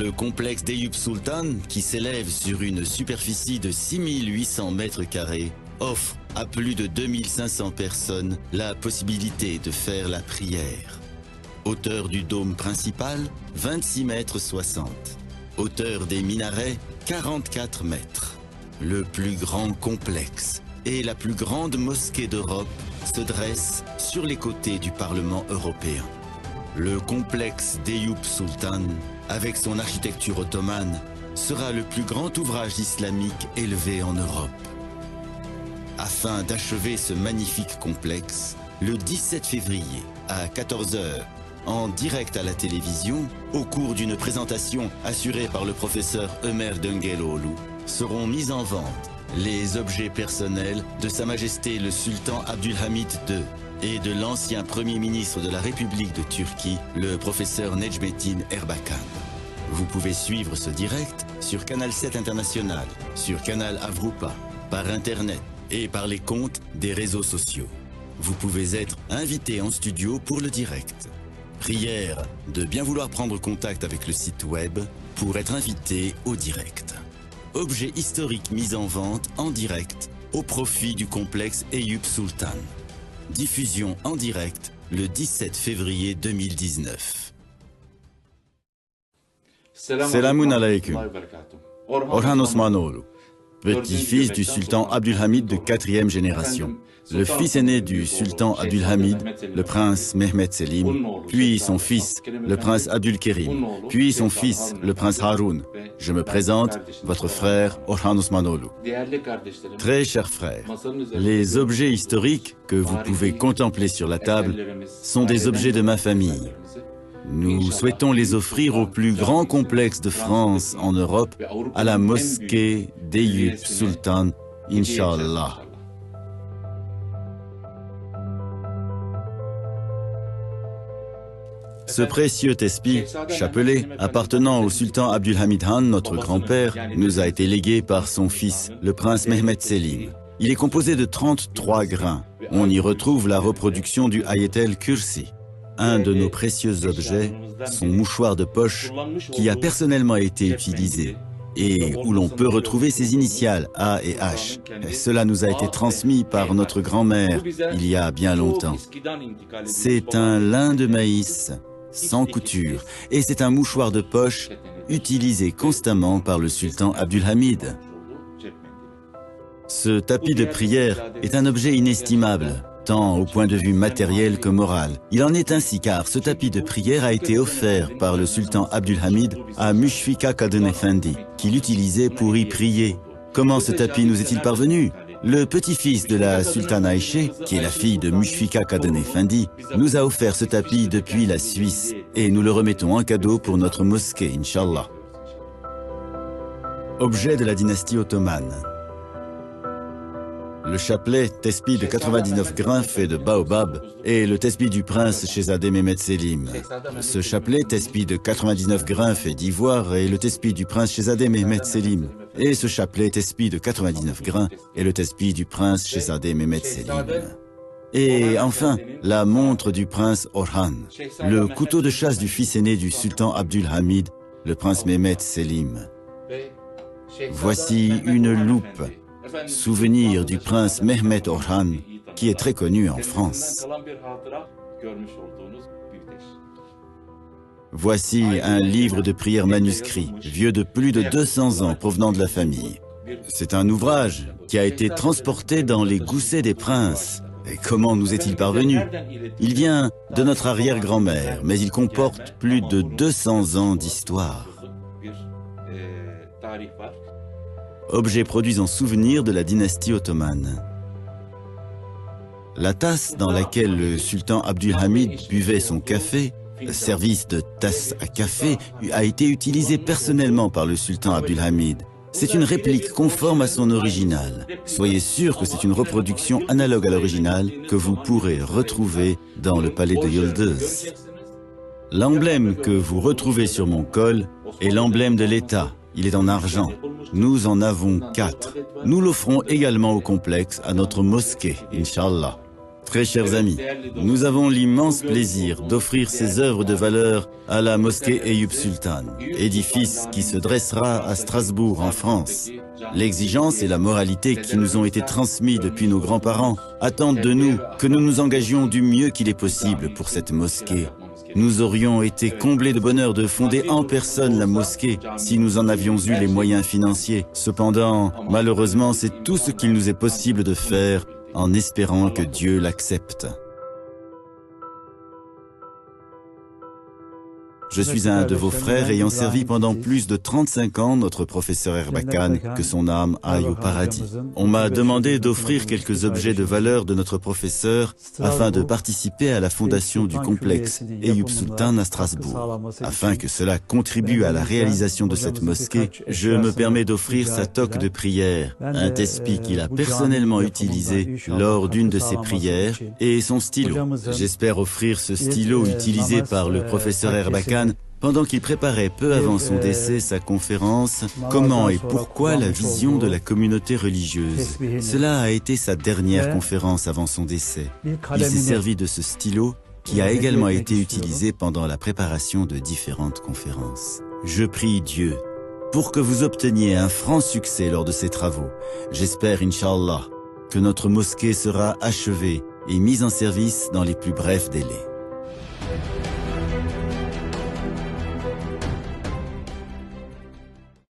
le complexe d'Eyüp Sultan, qui s'élève sur une superficie de 6800 mètres carrés, offre à plus de 2500 personnes la possibilité de faire la prière. Hauteur du dôme principal, 26 mètres 60. Hauteur des minarets, 44 mètres. Le plus grand complexe et la plus grande mosquée d'Europe se dresse sur les côtés du Parlement européen. Le complexe d'Eyüp Sultan, avec son architecture ottomane, sera le plus grand ouvrage islamique élevé en Europe. Afin d'achever ce magnifique complexe, le 17 février à 14 h, en direct à la télévision, au cours d'une présentation assurée par le professeur Ömer Döngeloğlu, seront mis en vente les objets personnels de Sa Majesté le Sultan Abdülhamid II et de l'ancien Premier ministre de la République de Turquie, le professeur Necmettin Erbakan. Vous pouvez suivre ce direct sur Canal 7 International, sur Canal Avrupa, par Internet et par les comptes des réseaux sociaux. Vous pouvez être invité en studio pour le direct. Prière de bien vouloir prendre contact avec le site web pour être invité au direct. Objet historique mis en vente en direct au profit du complexe Eyüp Sultan. Diffusion en direct le 17 février 2019. Selamun aleyküm. Orhan Osmanoğlu, petit-fils du sultan Abdülhamid de 4e génération. Le fils aîné du sultan Abdülhamid, le prince Mehmet Selim, puis son fils, le prince Abdülkerim, puis son fils, le prince Harun. Je me présente, votre frère Orhan Osmanoğlu. Très chers frères, les objets historiques que vous pouvez contempler sur la table sont des objets de ma famille. Nous souhaitons les offrir au plus grand complexe de France en Europe, à la mosquée d'Eyüp Sultan, Inch'Allah. Ce précieux tesbih, chapelet, appartenant au sultan Abdülhamid Han, notre grand-père, nous a été légué par son fils, le prince Mehmet Selim. Il est composé de 33 grains. On y retrouve la reproduction du Ayet-el Kürsi. Un de nos précieux objets, son mouchoir de poche, qui a personnellement été utilisé et où l'on peut retrouver ses initiales A et H. Et cela nous a été transmis par notre grand-mère il y a bien longtemps. C'est un lin de maïs sans couture et c'est un mouchoir de poche utilisé constamment par le sultan Abdülhamid. Ce tapis de prière est un objet inestimable, tant au point de vue matériel que moral. Il en est ainsi car ce tapis de prière a été offert par le sultan Abdülhamid à Müşfika Kadın Efendi, qui l'utilisait pour y prier. Comment ce tapis nous est-il parvenu? Le petit-fils de la sultane Aïché, qui est la fille de Müşfika Kadın Efendi, nous a offert ce tapis depuis la Suisse et nous le remettons en cadeau pour notre mosquée, Inch'Allah. Objet de la dynastie ottomane. Le chapelet tesbih de 99 grains fait de baobab et le tesbih du prince Shehzadeh Mehmet Selim. Ce chapelet tesbih de 99 grains fait d'ivoire et le tesbih du prince Shehzadeh Mehmet Selim. Et ce chapelet tesbih de 99 grains est le tesbih du prince Shehzadeh Mehmet Selim. Et enfin, la montre du prince Orhan, le couteau de chasse du fils aîné du sultan Abdülhamid, le prince Mehmet Selim. Voici une loupe, souvenir du prince Mehmet Orhan, qui est très connu en France. Voici un livre de prières manuscrit, vieux de plus de 200 ans, provenant de la famille. C'est un ouvrage qui a été transporté dans les goussets des princes. Et comment nous est-il parvenu? Il vient de notre arrière-grand-mère, mais il comporte plus de 200 ans d'histoire. Objet produit en souvenir de la dynastie ottomane. La tasse dans laquelle le sultan Abdülhamid buvait son café, service de tasse à café, a été utilisée personnellement par le sultan Abdülhamid. C'est une réplique conforme à son original. Soyez sûr que c'est une reproduction analogue à l'original que vous pourrez retrouver dans le palais de Yıldız. L'emblème que vous retrouvez sur mon col est l'emblème de l'État. Il est en argent. Nous en avons 4. Nous l'offrons également au complexe, à notre mosquée, Inch'Allah. Très chers amis, nous avons l'immense plaisir d'offrir ces œuvres de valeur à la mosquée Eyüp Sultan, édifice qui se dressera à Strasbourg en France. L'exigence et la moralité qui nous ont été transmis depuis nos grands-parents attendent de nous que nous nous engagions du mieux qu'il est possible pour cette mosquée. Nous aurions été comblés de bonheur de fonder en personne la mosquée si nous en avions eu les moyens financiers. Cependant, malheureusement, c'est tout ce qu'il nous est possible de faire en espérant que Dieu l'accepte. Je suis un de vos frères ayant servi pendant plus de 35 ans notre professeur Erbakan, que son âme aille au paradis. On m'a demandé d'offrir quelques objets de valeur de notre professeur afin de participer à la fondation du complexe Eyüp Sultan à Strasbourg. Afin que cela contribue à la réalisation de cette mosquée, je me permets d'offrir sa toque de prière, un tesbih qu'il a personnellement utilisé lors d'une de ses prières, et son stylo. J'espère offrir ce stylo utilisé par le professeur Erbakan pendant qu'il préparait peu avant son décès sa conférence « Comment et pourquoi la vision de la communauté religieuse ». Cela a été sa dernière conférence avant son décès. Il s'est servi de ce stylo qui a également été utilisé pendant la préparation de différentes conférences. Je prie Dieu pour que vous obteniez un franc succès lors de ces travaux. J'espère, Inch'Allah, que notre mosquée sera achevée et mise en service dans les plus brefs délais.